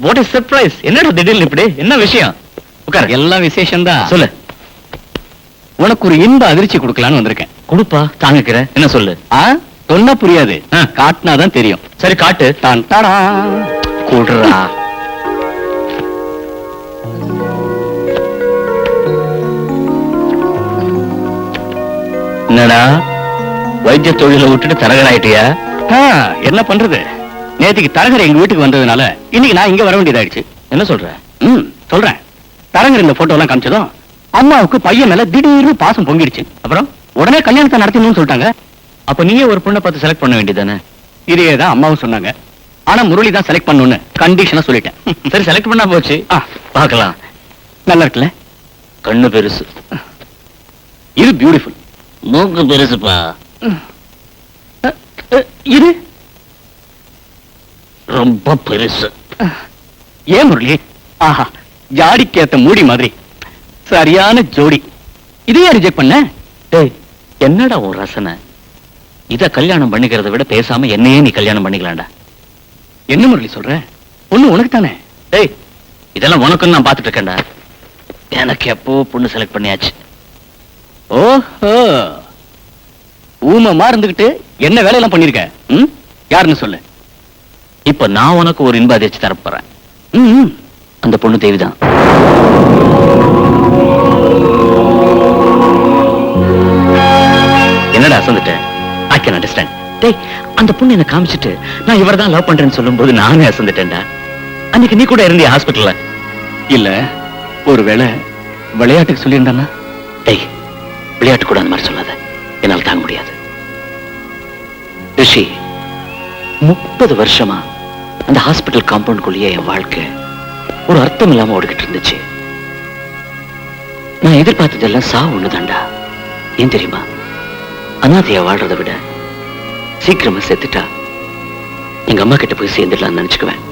What is surprise? என்னடா திடீர்னு இப்படி? என்ன விஷயம்? உட்கார். எல்லாம் விசேஷம் தான். சொல்லு. உனக்கு ஒரு இன்ப அதிர்ச்சி கொடுக்கலான்னு வந்திருக்கேன். கொடுப்பா, தாங்கிக்கிறேன். என்ன சொல்லு? சொன்னா புரியாது, காட்டினாதான் தெரியும். சரி காட்டு. தான் தாடா கூடுறா. என்னடா வைத்திய தொழிலை விட்டுட்டு தரகர் ஆயிட்டியா? என்ன பண்றது, நேற்றுக்கு தரகர் எங்க வீட்டுக்கு வந்ததுனால இன்னைக்கு நான் இங்க வர வேண்டியதாயிடுச்சு. என்ன சொல்ற? சொல்றேன். தரகர் இந்த போட்டோ எல்லாம் காமிச்சதும் அம்மாவுக்கு பையன் மேல திடீர்னு பாசம் பொங்கிடுச்சு. அப்புறம் உடனே கல்யாணத்தை நடத்தணும்னு சொல்லிட்டாங்க. அப்ப நீயே ஒரு பொண்ணை பார்த்து செலக்ட் பண்ண வேண்டியதானே? இதேதான் அம்மாவும் சொன்னாங்க. ஆனா முரளி தான் செலக்ட் பண்ணணும்னு கண்டிஷனா சொல்லிட்டேன். சரி, செலக்ட் பண்ணா போச்சு. பார்க்கலாம். நல்லா இருக்குல்ல? கண்ணு பெருசு, இது பியூட்டிஃபுல். மூக்கு பெருசுப்பா. இது ரொம்ப பெருசு. ஏன் முரளி? ஆஹா, ஜாடிக்கேத்த மூடி மாதிரி சரியான ஜோடி. இதையே ரிஜெக்ட் பண்ண? என்னடா உன் ரசனை? இத கல்யாணம் பண்ணிக்கிறத விட பேசாம என்னையே நீ கல்யாணம் பண்ணிக்கலாம்டா. என்ன முரளி சொல்ற? பொண்ணு உனக்கு தானே? இதெல்லாம் உனக்குன்னு நான் பாத்துட்டு இருக்கேன்டா. எனக்கு எப்போ பொண்ணு செலக்ட் பண்ணியாச்சு. ஓஹோ, ஊமமா இருந்துகிட்டு என்ன வேலையெல்லாம் பண்ணிருக்க? யாருன்னு சொல்லு. இப்ப நான் உனக்கு ஒரு இன்ப அதிர்ச்சி தரப்போறேன். அந்த பொண்ணு தேவிதான். என்னடா அசந்துட்டேன்? I can understand. அந்த பொண்ணு என்ன காமிச்சிட்டு நான் இவர்தான் லவ் பண்றேன்னு சொல்லும்போது நானே அசந்துட்டேன்டா. அன்னைக்கு நீ கூட இருந்தியா ஹாஸ்பிட்டல்ல? இல்ல, ஒருவேளை விளையாட்டுக்கு சொல்லியிருந்தானா? விளையாட்டு கூட அந்த மாதிரி சொல்லாத, என்னால் தாங்க முடியாது. ரிஷி, 30 வருஷமா அந்த ஹாஸ்பிட்டல் காம்பவுண்டுக்குள்ளேயே என் வாழ்க்கை ஒரு அர்த்தம் இல்லாம ஓடிக்கிட்டு இருந்துச்சு. நான் எதிர்பார்த்ததெல்லாம் சாவு ஒண்ணுதான்டா. ஏன் தெரியுமா? அனாதையா வாழ்றதை விட சீக்கிரமா செத்துட்டா எங்க அம்மா கிட்ட போய் சேர்ந்துடலாம்னு நினைச்சுக்குவேன்.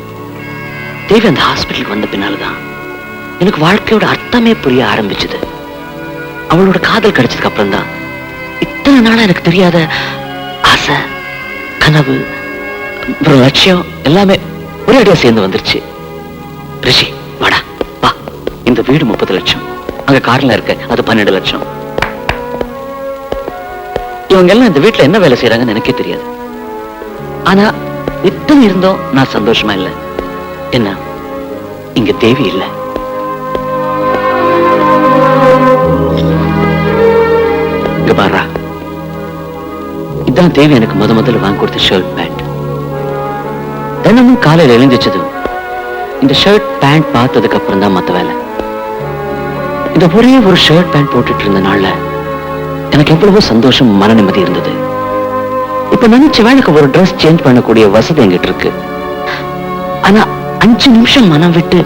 தேவி அந்த ஹாஸ்பிட்டலுக்கு வந்த பின்னால்தான் எனக்கு வாழ்க்கையோட அர்த்தமே புரிய ஆரம்பிச்சது. அவளோட காதல் கிடைச்சதுக்கு அப்புறம் தான் இத்தனை நாளா எனக்கு தெரியாத ஆசை, கனவு, ஒரு லட்சியம் எல்லாமே ஒரே அடியா சேர்ந்து வந்துருச்சு. ரிஷி, வாடா வா. இந்த வீடு 30 லட்சம், அங்க கார்ல இருக்க அது 12 லட்சம். இவங்க எல்லாம் இந்த வீட்டுல என்ன வேலை செய்யறாங்கன்னு எனக்கே தெரியாது. ஆனா இத்தனை இருந்தோம் நான் சந்தோஷமா இல்ல. என்ன, இங்க தேவி இல்ல. இங்க பாரா, இதான் தேவி எனக்கு முதல்ல வாங்கி கொடுத்த ஷர்ட் பேண்ட். தினமும் காலையில எழுந்திச்சதும் இந்த ஷர்ட் பேண்ட் பார்த்ததுக்கு அப்புறம் தான் மத்த வேலை. இந்த ஒரே ஒரு ஷர்ட் பேண்ட் போட்டுட்டு இருந்த நாள்ல எனக்கு எவ்வளவோ சந்தோஷம், மன நிம்மதி இருந்தது. இப்ப நினைச்ச வேலைக்கு ஒரு ட்ரெஸ் சேஞ்ச் பண்ணக்கூடிய வசதி என்கிட்ட இருக்கு. ஆனா 5 நிமிஷம் மனம் விட்டு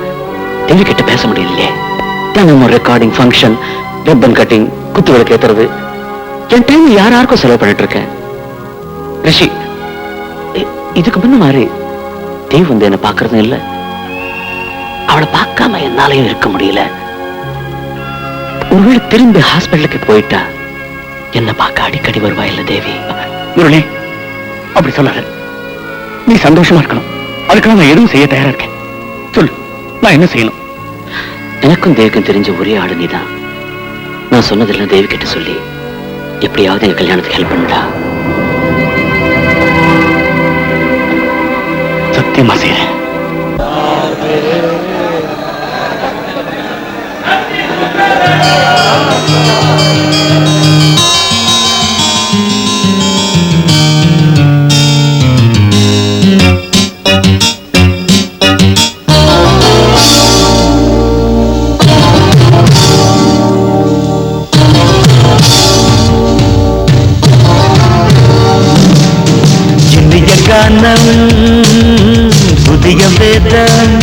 தேவி கிட்ட பேச முடியலையே. தினமும் ரெக்கார்டிங், ஃபங்க்ஷன், ரிப்பன் கட்டிங், குத்து விளக்கு ஏத்துறது, என் டைம் யாருக்கும் செலவு பண்ணிட்டு இருக்கேன். ரிஷி, இதுக்கு முன்ன மாதிரி தேவி வந்து என்ன பாக்குறதும் இல்ல. அவளை பார்க்காம என்னாலையும் இருக்க முடியல. ஒருவேளை திரும்பி ஹாஸ்பிட்டலுக்கு போயிட்டா என்ன பார்க்க அடிக்கடி வருவா இல்ல தேவி? முரளி, அப்படி சொல்லாத. நீ சந்தோஷமா இருக்கணும். அதுக்காக நான் எதுவும் செய்ய தயாரா இருக்கேன். சொல்லு, நான் என்ன செய்யணும்? எனக்கும் தேவிக்கும் தெரிஞ்ச ஒரே ஆளு நீதான். நான் சொன்னதெல்லாம் தேவி கிட்ட சொல்லி எப்படியாவது எங்க கல்யாணத்துக்கு ஹெல்ப் பண்ணுடா. சத்தியமா செய்யறேன். புதிய வேதம்,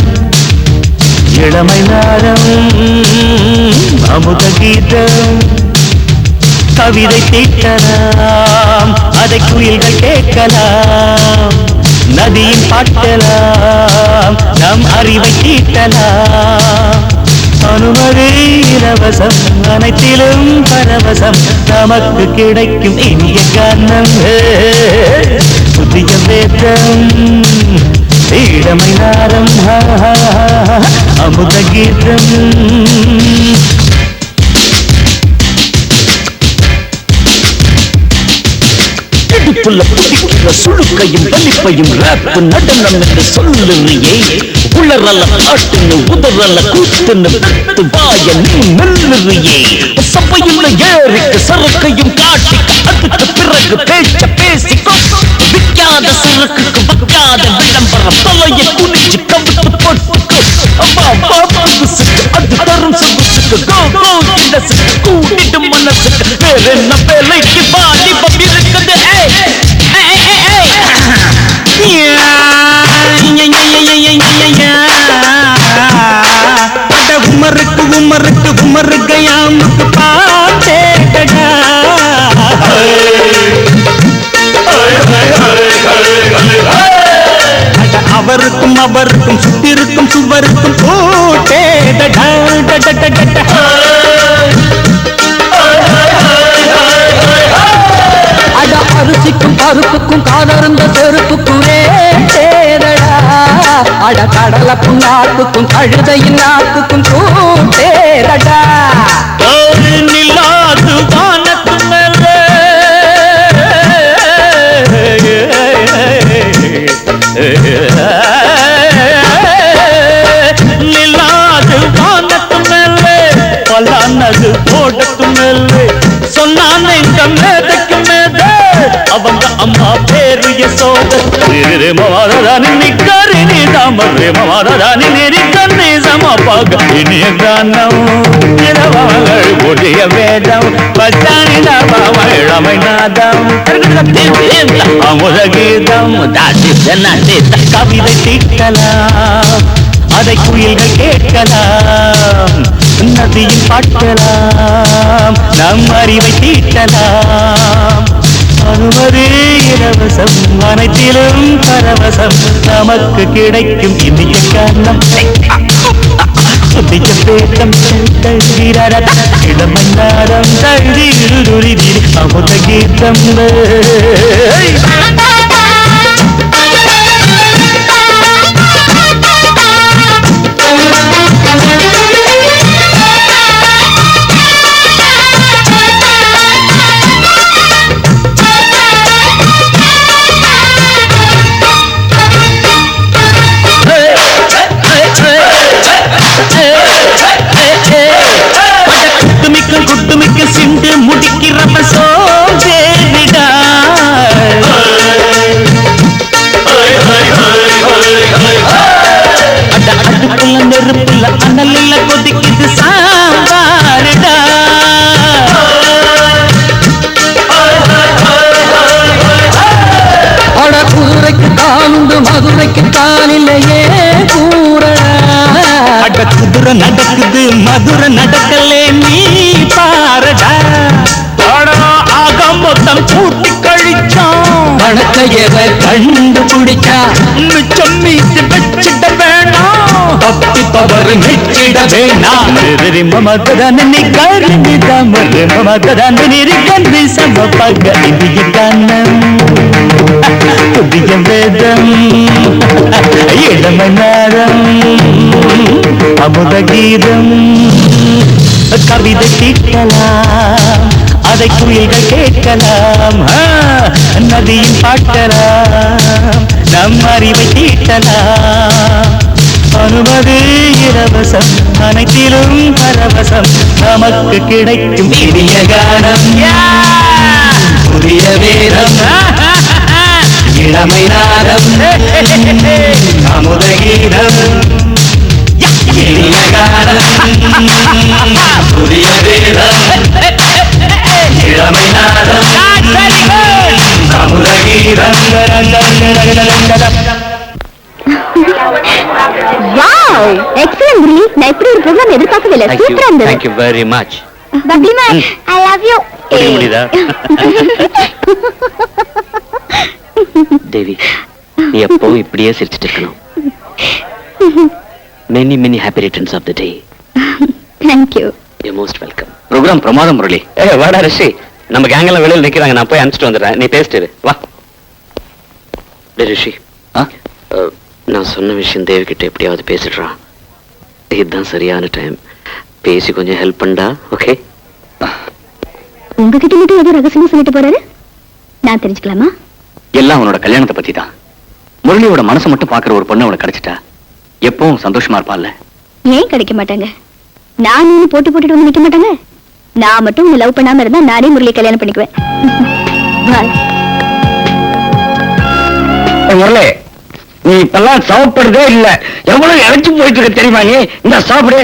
இளமை நாரம், அமுத கீதம், கவிதை தீட்டலாம், அதை குயில்கள் கேட்கலாம், நதியின் பாட்டலாம், நம் அறிவை தீட்டலாம். அனுமதி இலவசம், அனைத்திலும் பரவசம், நமக்கு கிடைக்கும் இனிய காரணம். புதிய வேதம், இளமை நாரம், அமுத கீதம் இடுப்புல பிடிக்கிற சுழுக்கையும் வலிப்பையும் ரேப்பு நடனம் என்று சொல்லுறியே உளறல பாட்டுன்னு உதறல கூத்துன்னு பெத்து வாய நீ மெல்லுறியே சபையுள்ள ஏறிக்கு சரக்கையும் காட்டிக்க அதுக்கு பிறகு பேச்ச பேசிக்கோ விற்காத சரக்குக்கு வைக்காத விளம்பரம் தலைய குனிஞ்சு கவிட்டு போட்டுக்கோ அம்மா பாப்புசுக்கு அது தரும் சொகுசுக்கு கோ கோ கிடசுக்கு கூட்டிட்டு மனசுக்கு வேற என்ன வேலைக்கு வாலிபம் இருக்குது உமருக்கு உமருக்கு உமருக்கு யாமுக்கு பாட்டேடா அவருக்கும் அவருக்கும் சுத்திருக்கும் சுவருக்கும் போட்டேடா அரிசிக்கும் பருப்புக்கும் காதருந்த செருப்புக்கும் தேடடா அட கடல புண்ணாக்குக்கும் கழுதையின் நாக்குக்கும் கூட்டேடா நில்லாது வானத்து மேலே நில்லாது வானத்து மேலே பல்லானது போடத்து மேலே சொன்னான் எங்க மேதைக்கு மேதை அவங்க அம்மா பேரு யசோத மவாதானி நிக்கரி நீ தாமரே மவாதானி நெறி கண்ணி சமபாக இனிய கானம் இரவங்கள் ஒழிய வேதம் பச்சாணி நவமை நாதம் அமுத கீதம் தாசி கவிதை தீட்டலாம் அதை குயில்கள் கேட்கலாம் நதியில் பாட்டலாம் நம் அறிவை தீட்டலாம் அனுமதி இலவசம் அனைத்திலும் பரவசம் நமக்கு கிடைக்கும் இனிய காரணம் புதிய பேதம் இளமன்னாரம் தழுதி அமுத கீதம் குட்டுமிக்க சிண்டு முடிக்கிறப்ப சோதேவிடா அடுப்புல நெருப்புல அனலில் கொதிக்குது சாம்பாருடா அட குதிரைக்கு காலுண்டு மதுரைக்கு காலிலேயே கூறடா அட குதிரை நடக்குது மதுரை நடக்கலே நீ பாரடா ஆக மொத்தம் கூட்டி கழிச்சான் வணக்கையவ கண்டுபிடிச்சா மிச்சம் மீது வச்சிட வேணாம் தப்பி தவறு மெச்சிட வேணாம் மமதன் நீ கருணி தமறு மமதன் நிறுகந்து சமபக இந்திய கானம் புதிய வேதம் இளமன்னாரம் அமுத கீதம் கவிதை தீட்டலாம் அதை குயில்கள் கேட்கலாம் நதியில் பாட்டலாம் நம் அறிவை தீட்டலாம் அனுமதி இலவசம் அனைத்திலும் பரவசம் நமக்கு கிடைக்கும் இனிய கானம் புதிய வேதம் இளமை நாதம் அமுத கீதம் இனிய கானம் புதிய வேதம் இளமை நாதம் அமுத கீதம் வாவ் எக்ஸலென்ட் குரு நான் இப்படி ஒரு ப்ரோகிராம் எதிர்பார்க்கவே இல்லை சூப்பரா இருந்தது Thank you very much. பப்ளிமா ஐ லவ் யூ முடியுதா தேவி நீ எப்பவும் இப்படியே சிரிச்சிட்டு இருக்கணும். many happy returns of the day. Thank you. You're most welcome. Program பிரமாதம் முரளி. வாடா ரிஷி, நம்ம கேங் எல்லாம் வெளியில நிக்கிறாங்க, நான் போய் அனுப்பிச்சிட்டு வந்துடுறேன், நீ பேசிட்டு வா. ரிஷி, நான் சொன்ன விஷயம் தேவி கிட்ட எப்படியாவது பேசிடுறான். இதுதான் சரியான டைம். பேசி கொஞ்சம் ஹெல்ப் பண்ணா. ஓகே, உங்ககிட்ட மட்டும் ஏதோ ரகசியமா சொல்லிட்டு போறாரு, நான் தெரிஞ்சுக்கலாமா? எல்லாம் உன்னோட கல்யாணத்தை பத்தி தான். முரளியோட மனசை மட்டும் பாக்குற ஒரு பொண்ணு உனக்கு கிடைச்சிட்டா எப்பவும் சந்தோஷமா இருப்பாள்ல? ஏன் கிடைக்க மாட்டாங்க? நான் நீ போட்டு போட்டுட்டு வந்து நிக்க மாட்டாங்க. நான் மட்டும் உன்னை லவ் பண்ணாம இருந்தா நானே முரளி கல்யாணம் பண்ணிக்குவேன். பாய். முரளி, நீ இப்பெல்லாம் சாப்பிடுறதே இல்ல. எவ்வளவு இழைச்சு போயிட்டு இருக்க தெரியுமா? நீ இந்த சாப்பிடு.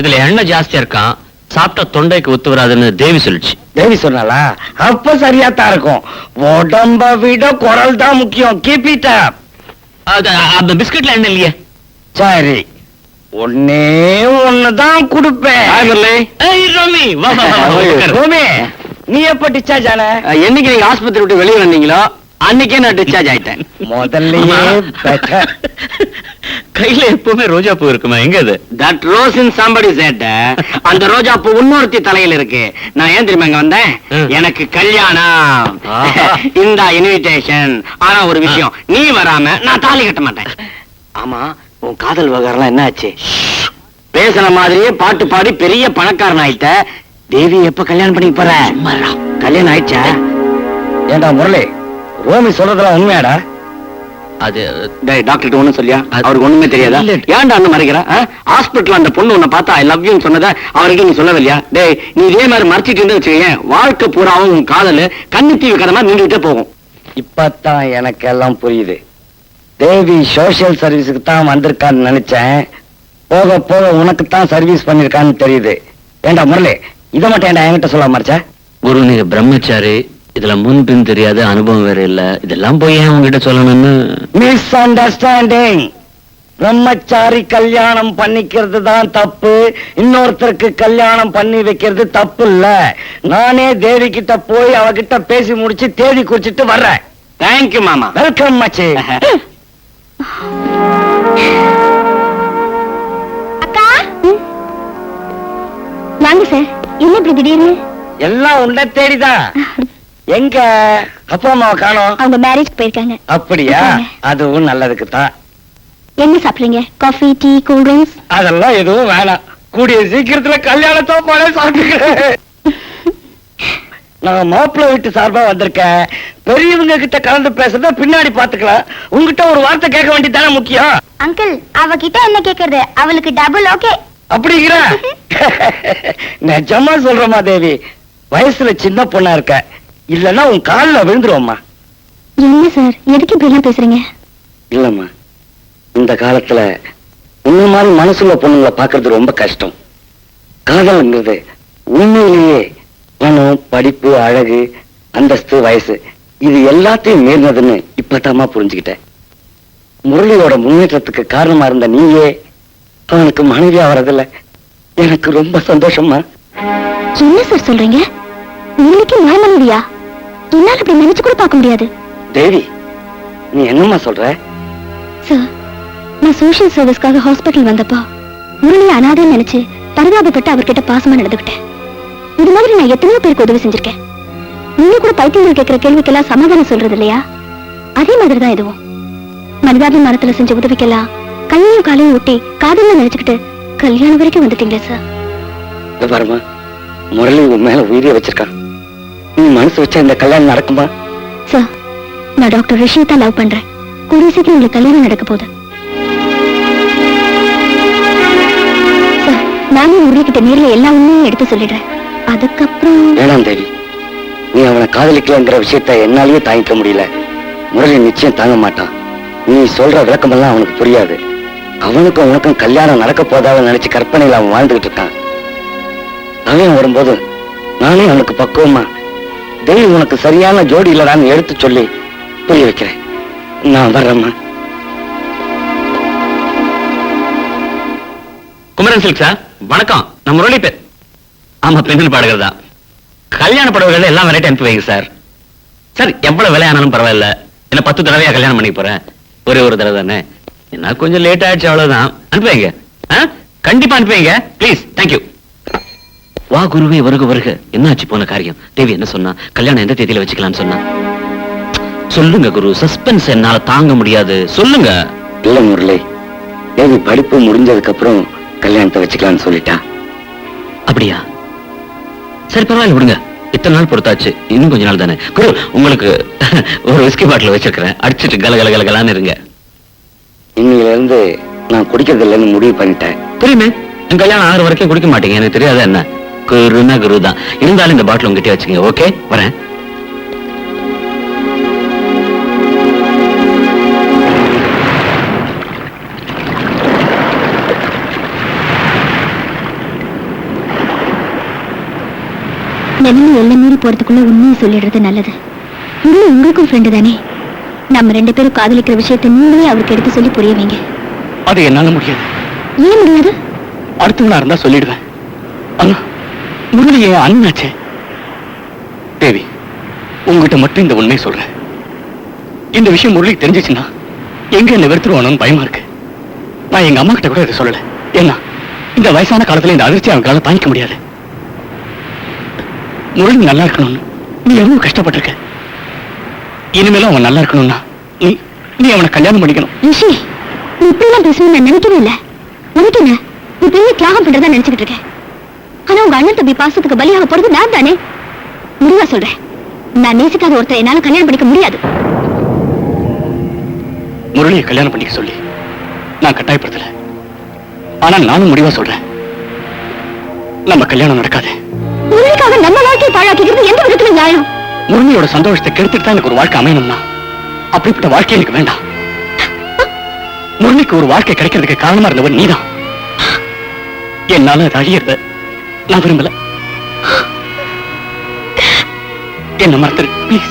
இதுல எண்ணெய் ஜாஸ்தியா இருக்கான், சாப்பிட்டா தொண்டைக்கு ஒத்து வராதுன்னு தேவி சொல்லிச்சு. தேவி சொன்னாலா? அப்ப சரியா தான் இருக்கும். உடம்ப விட குரல் தான் முக்கியம். Keep it up. அந்த பிஸ்கட்ல எண்ணெய் இல்லையே. சரி, ஒன்னே ஒண்ணுதான் கொடுப்பேன். ரோமி, நீ எப்ப டிஸ்சார்ஜ் ஆன? என்னைக்கு நீங்க ஆஸ்பத்திரி விட்டு வெளியே வந்தீங்களோ அன்னைக்கே நான் டிஸ்சார்ஜ் ஆயிட்டேன். முதல்லயே better. கையில எப்பவுமே ரோஜா பூ இருக்குமா? எங்க அது? That rose in somebody said. அந்த ரோஜா பூ இன்னொருத்தி தலையில இருக்கு. நான் ஏன் தெரியுமா இங்க வந்தேன்? எனக்கு கல்யாணம். இந்த இன்விடேஷன். ஆனா ஒரு விஷயம், நீ வராம நான் தாலி கட்ட மாட்டேன். ஆமா, உன் காதல் விவகாரம் என்ன ஆச்சு? பேசுன மாதிரியே பாட்டு பாடி பெரிய பணக்காரன் ஆயிட்ட. தேவி எப்ப கல்யாணம் பண்ணி போற? கல்யாணம் ஆயிடுச்சா? ஏண்டா முரளி, ரோமி சொல்றதெல்லாம் உண்மையாடா? அது டாக்டர் ஒண்ணும் சொல்லியா? அவருக்கு ஒண்ணுமே தெரியாதா? ஏன்டா அண்ணன் மறைக்கிறா? ஹாஸ்பிட்டல் அந்த பொண்ணு உன்னை பார்த்தா ஐ லவ் யூ சொன்னத அவருக்கு நீ சொல்லவில்லையா? டேய், நீ இதே மாதிரி மறைச்சிட்டு இருந்து வச்சுக்கேன், வாழ்க்கை பூராவும் உன் காதல் கண்ணித்தீவு கதை மாதிரி நின்றுட்டே போகும். இப்பதான் எனக்கு எல்லாம் புரியுது. தேவி சோசியல் சர்வீஸுக்கு தான் வந்திருக்கான்னு நினைச்சேன். போக போக உனக்கு தான் சர்வீஸ் பண்ணிருக்கான்னு தெரியுது. ஏண்டா முரளி, இதை மட்டும் ஏன்டா என்கிட்ட சொல்ல மறைச்ச? குரு, நீங்க பிரம்மச்சாரி, இதுல முன்பின் தெரியாத அனுபவம் வேற இல்ல, இதெல்லாம் போய் ஏன் உங்ககிட்ட சொல்லணும்னு? Miss understanding. பிரம்மச்சாரி கல்யாணம் பண்ணிக்கிறது தான் தப்பு, இன்னொருத்தருக்கு கல்யாணம் பண்ணி வைக்கிறது தப்பு இல்ல. நானே தேவி கிட்ட போய் அவகிட்ட பேசி முடிச்சு தேதி குறிச்சிட்டு வர்றேன். தேங்க்யூ மாமா. வெல்கம் மச்சி. அக்கா, வாங்க சார். என்ன இப்படி திடீர்னு? எல்லாம் உன்னை தேடிதான். எங்க அப்பா அம்மாவை காணோம்? அவங்க மேரேஜ்க்கு போயிருக்காங்க. அப்படியா? அதுவும் நல்லதுக்கு தான். என்ன சாப்பிடுறீங்க? Coffee, tea, cool drinks? அதெல்லாம் எதுவும் வேணாம். கூடிய சீக்கிரத்துல கல்யாணத்தோ போல சாப்பிட்டுக்கிறேன். நான் மாப்பிள்ளை வீட்டு சார்பா வந்திருக்கேன். பெரியவங்க கிட்ட கலந்து பேசுறத பின்னாடி பாத்துக்கலாம். உங்ககிட்ட ஒரு வார்த்தை கேட்க வேண்டியதானே முக்கியம். அங்கிள், அவகிட்ட என்ன கேக்குறது? அவளுக்கு டபுள் ஓகே. அப்படிங்கிற நிஜமா சொல்றமா தேவி, வயசுல சின்ன பொண்ணா இருக்க, இல்லன்னா உன் காலில் விழுந்துருவோம்மா. என்ன சார், எதுக்கு இப்படி எல்லாம் பேசுறீங்க? இல்லம்மா, இந்த காலத்துல உன்ன மாதிரி மனசுல பொண்ணுங்களை பாக்குறது ரொம்ப கஷ்டம். காதல்ங்கிறது உண்மையிலேயே பணம், படிப்பு, அழகு, அந்தஸ்து, வயசு இது எல்லாத்தையும் மீறினதுன்னு இப்பதாம்மா புரிஞ்சுக்கிட்டேன். முரளியோட முன்னேற்றத்துக்கு காரணமா இருந்த நீயே அவனுக்கு மனைவியா வரதில்ல. எனக்கு ரொம்ப சந்தோஷமா. என்ன சார் சொல்றீங்க? முரளிக்கு நான் மனைவியா? என்னால அப்படி நினைச்சு கூட பார்க்க முடியாது. தேவி, நீ என்னம்மா சொல்ற? சார், நான் சோஷியல் சர்வீஸ்க்காக ஹாஸ்பிட்டல் வந்தப்போ முரளி அனாதைன்னு நினைச்சு பரிதாபப்பட்டு அவர்கிட்ட பாசமா நடந்துக்கிட்டேன். இது மாதிரி நான் எத்தனையோ பேருக்கு உதவி செஞ்சிருக்கேன். நீங்க கூட பைத்தியங்கள் கேட்கிற கேள்விக்கெல்லாம் சமாதானம் சொல்றது இல்லையா? அதே மாதிரிதான் இதுவும். மனிதாபிமானத்துல செஞ்ச உதவிக்கெல்லாம் கையையும் காலையும் ஊட்டி காதல்ல நினைச்சுக்கிட்டு கல்யாணம் வரைக்கும் வந்துட்டீங்களே சார். பாருமா, முரளி உன் மேல உயிரியை வச்சிருக்கான். நீ மனசு வச்சா இந்த கல்யாணம் நடக்குமா? சார், நான் டாக்டர் ரிஷியை லவ் பண்றேன். கூடிய சீக்கிரம் உங்களுக்கு கல்யாணம் நடக்க போகுது. சார், நானும் முரளி கிட்ட நேர்ல எல்லா உண்மையும் எடுத்து சொல்லிடுறேன். அதுக்கப்புறம் வேணாம் தேவி, நீ அவனை காதலிக்கலங்கிற விஷயத்த என்னாலேயே தாங்கிக்க முடியல. முரளி நிச்சயம் தாங்க மாட்டான். நீ சொல்ற விளக்கமெல்லாம் அவனுக்கு புரியாது. அவனுக்கும் உனக்கும் கல்யாணம் நடக்க போதாத நினைச்சு கற்பனையில் அவன் வாழ்ந்துகிட்டு இருக்கான். அவன் வரும்போது நானே அவனுக்கு பக்குவமா தேவி உனக்கு சரியான ஜோடி இல்லடான்னு எடுத்து சொல்லி புரிய வைக்கிறேன். நான் வர்றேம்மா. குமரன் சில்க் சார், வணக்கம். நான் முரளி பேர். ஆமா, பெண்கள் பாடுகிறதா. கல்யாண புடவைகள் எல்லாம் வெரைட்டி அனுப்பி வைங்க சார். சார், எவ்வளவு விலையானாலும் பரவாயில்ல. என்ன 10 தடவையா கல்யாணம் பண்ணி போறேன். ஒரே ஒரு தடவை தானே. என்ன கொஞ்சம் லேட் ஆயிடுச்சு, அவ்வளவுதான். அனுப்பி வைங்க. கண்டிப்பா அனுப்பி வைங்க ப்ளீஸ். தேங்க்யூ. வா குருவே, வருக வருக. என்னாச்சு போன காரியம்? தேவி என்ன சொன்னா? கல்யாணம் எந்த தேதியில வச்சுக்கலாம்னு சொன்னா? சொல்லுங்க குரு, சஸ்பென்ஸ் என்னால தாங்க முடியாது. சொல்லுங்க. இல்ல முரளி, தேவி படிப்பு முடிஞ்சதுக்கு அப்புறம் கல்யாணத்தை வச்சுக்கலாம்னு சொல்லிட்டா. அப்படியா? சரி பரவாயில்ல விடுங்க. இத்தனை நாள் பொறுத்தாச்சு, இன்னும் கொஞ்ச நாள் தானே. குரு, உங்களுக்கு ஒரு விஸ்கி பாட்டில் வச்சிருக்கிறேன், அடிச்சிட்டு கலகலகலகலான்னு இருங்க. இன்னையில இருந்து நான் குடிக்கிறது இல்லைன்னு முடிவு பண்ணிட்டேன். தெரியுமே, என் கல்யாணம் 6 வரைக்கும் குடிக்க மாட்டீங்க, எனக்கு தெரியாத என்ன. குருனா குரு தான். இருந்தாலும் இந்த பாட்டில் உங்ககிட்ட வச்சுங்க. ஓகே, வரேன். நெல்லி எல்லை மீறி போறதுக்குள்ள உண்மையை சொல்லிடுறது நல்லது. முரளி உங்களுக்கும் ஃப்ரெண்டு தானே. நம்ம 2 பேரும் காதலிக்கிற விஷயத்தை நீங்களே அவருக்கு எடுத்து சொல்லி புரிய வைங்க. அது என்னால முடியாது. ஏன் முடியாது? அடுத்தவனா இருந்தா சொல்லிடுவேன். ஆனா முரளி என் அண்ணாச்சே. தேவி, உங்ககிட்ட மட்டும் இந்த உண்மையை சொல்றேன். இந்த விஷயம் முரளிக்கு தெரிஞ்சிச்சுன்னா எங்க என்ன வெறுத்துருவானோன்னு பயமா இருக்கு. நான் எங்க அம்மா கிட்ட கூட இதை சொல்லல. ஏன்னா இந்த வயசான காலத்துல இந்த அதிர்ச்சி அவங்களால தாங்கிக்க முடியாது. முரளி நல்லா இருக்கணும்னு நீ எவ்வளவு கஷ்டப்பட்டிருக்க. இனிமேலும் அவன் நல்லா இருக்கணும்னா நீ அவனை கல்யாணம் பண்ணிக்கணும். ரிஷி, நீ இப்படிலாம் பேசணும்னு நான் நினைக்கவே இல்லை. உனக்கு என்ன, நீ பெரிய தியாகம் பண்றதா நினைச்சுக்கிட்டு இருக்கேன். ஆனா உங்க அண்ணன் தம்பி பாசத்துக்கு பலியாக போறது நான் தானே. முடிவா சொல்றேன், நான் நேசிக்காத ஒருத்தர் என்னால கல்யாணம் பண்ணிக்க முடியாது. முரளியை கல்யாணம் பண்ணிக்க சொல்லி நான் கட்டாயப்படுத்தல. ஆனா நானும் முடிவா சொல்றேன், நம்ம கல்யாணம் நடக்காது. முரளிக்காக நம்ம வாழ்க்கையை பாழாக்கிறது எந்த விதத்துல நியாயம்? முரளியோட சந்தோஷத்தை கெடுத்துட்டு தான் எனக்கு ஒரு வாழ்க்கை அமையணும்னா அப்படிப்பட்ட வாழ்க்கை எனக்கு வேண்டாம். முரளிக்கு ஒரு வாழ்க்கை கிடைக்கிறதுக்கு காரணமா இருந்தவன் நீதான். என்னால அது அழியறத நான் விரும்பல. என்ன மறந்துரு ப்ளீஸ்.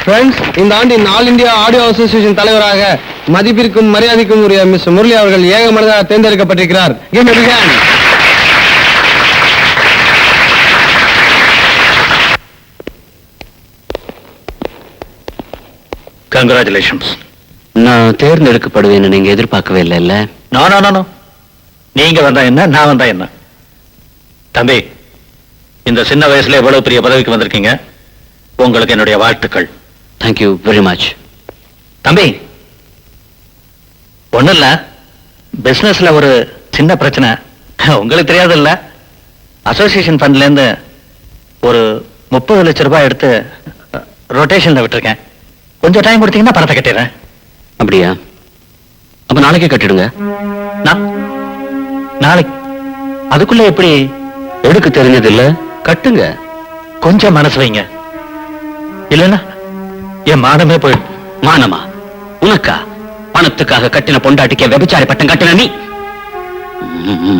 ஃப்ரெண்ட்ஸ், இந்த ஆண்டின் ஆல் இந்தியா ஆடியோ அசோசியேஷன் தலைவராக மதிப்பிற்கும் மரியாதைக்கும் உரிய மிஸ் முரளி அவர்கள் ஏகமனதாக தேர்ந்தெடுக்கப்பட்டிருக்கிறார். Give a big hand. Congratulations. நான் தேர்ந்தெடுக்கப்படுவேன்னு நீங்க எதிர்பார்க்கவே இல்லைல்ல? நோ, நீங்க வந்தா என்ன, நான் வந்தா என்ன. தம்பி, இந்த சின்ன வயசுல எவ்வளவு பெரிய பதவிக்கு வந்திருக்கீங்க. உங்களுக்கு என்னுடைய வாழ்த்துக்கள். Thank you very much. தம்பி, ஒண்ணும் இல்ல, பிசினஸ்ல ஒரு சின்ன பிரச்சனை. உங்களுக்கு தெரியாது இல்ல, அசோசியேஷன் ஃபண்ட்ல இருந்து ஒரு 30 லட்சம் ரூபாய் எடுத்து ரொட்டேஷன்ல விட்டுருக்கேன். கொஞ்சம் டைம் கொடுத்தீங்கன்னா பணத்தை கட்டிடுறேன். அப்படியா? அப்ப நாளைக்கே கட்டிடுங்க. நாளைக்கு? அதுக்குள்ள எப்படி? எடுக்க தெரிஞ்சது இல்ல, கட்டுங்க. கொஞ்சம் மனசு வைங்க, இல்லைன்னா என் மானமே போயிடும். மானமா? உனக்கா? பணத்துக்காக கட்டின பொண்டாட்டிக்க விபச்சாரி பட்டம் கட்டின நீ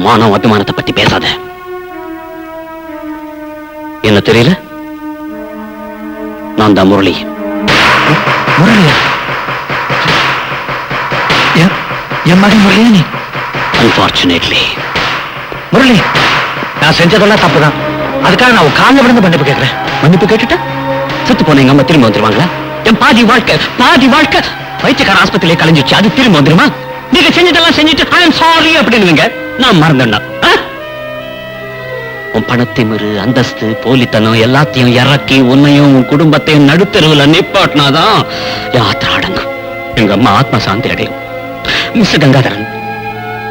மானம் அபிமானத்தை பத்தி பேசாத. என்ன தெரியல? நான் தான் முரளி. முரளியா? என் மகன் முரளியா நீ? அன்பார்ச்சுனேட்லி. முரளி, நான் செஞ்சதெல்லாம் தப்புதான். அதுக்காக நான் உன் காலில் விழுந்து மன்னிப்பு கேட்கிறேன். மன்னிப்பு கேட்டுட்டா செத்து போன எங்க அம்மா திரும்ப வந்துருவாங்களா? என் பாதி வாழ்க்கை வைத்தியக்கார ஆஸ்பத்திரியிலே கலைஞ்சிச்சு, அது திரும்ப வந்துருமா? நீங்க செஞ்சதெல்லாம் செஞ்சுட்டு ஐ அம் சாரி அப்படின்னு நான் மறந்துடா. உன் பணத்திமிரு, அந்தஸ்து, போலித்தனம் எல்லாத்தையும் இறக்கி உன்னையும் உன் குடும்பத்தையும் நடுத்தருவில் நிப்பாட்டினாதான் யாத்திரை அடங்கும். எங்க அம்மா ஆத்மா சாந்தி அடையும். Mister Gangadharan,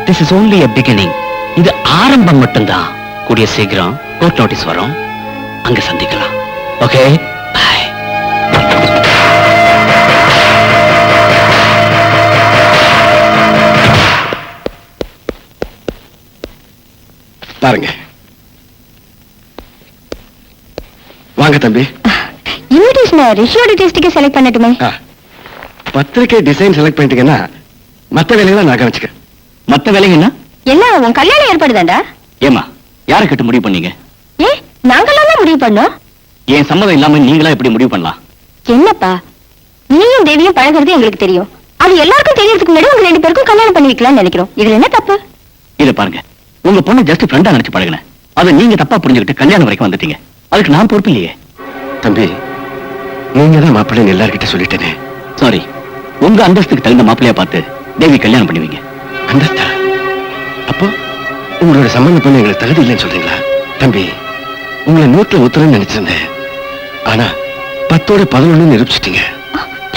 this is only a beginning. இது ஆரம்பம் மட்டும்தான். கூடிய சீக்கிரம் கோர்ட் நோட்டீஸ் வரும், அங்க சந்திக்கலாம். Okay, bye. பாருங்க. வாங்க தம்பி. இன்விடேஷன் ரிஷியோட டேஸ்டுக்கே செலக்ட் பண்ணட்டுமே. பத்திரிக்கை டிசைன் செலக்ட் பண்ணிட்டீங்கன்னா மத்த வேலைகளை நான் கவனிச்சுக்க. மத்த வேலைங்கன்னா எல்லாம் உன் கல்யாணம் ஏற்பாடுதாண்டா. ஏமா, யாரை கிட்ட முடிவு பண்ணீங்க? ஏ, நாங்களாம் தான் முடிவு பண்ணோம். என் சம்மதம் இல்லாம நீங்களா எப்படி முடிவு பண்ணலாம்? என்னப்பா, நீயும் தேவியும் பழகிறது எங்களுக்கு தெரியும். அது எல்லாருக்கும் தெரியறதுக்கு முன்னாடி உங்க 2 பேருக்கும் கல்யாணம் பண்ணி வைக்கலாம்னு நினைக்கிறோம். இதுல என்ன தப்பு? இத பாருங்க, உங்க பொண்ணு ஜஸ்ட் ஃப்ரெண்டா நினைச்சு பழகுனேன். அதை நீங்க தப்பா புரிஞ்சுக்கிட்டு கல்யாணம் வரைக்கும் வந்துட்டீங்க. அதுக்கு நான் பொறுப்பு இல்லையே. தம்பி, நீங்க தான் மாப்பிள்ளைன்னு எல்லார்கிட்ட சொல்லிட்டேனே. சாரி. உங்க அந்தஸ்துக்கு தகுந்த மாப்பிள்ளையா பார்த்து தேவி கல்யாணம் பண்ணுவீங்க. அந்தஸ்தா? அப்போ உங்களோட சம்பந்தம் பண்ண எங்களுக்கு தகுதி இல்லைன்னு சொல்றீங்களா? தம்பி, உங்களை நோட்ல ஒத்துறேன்னு நினைச்சிருந்தேன். ஆனா 10ஓட 11 நிரூபிச்சிட்டீங்க.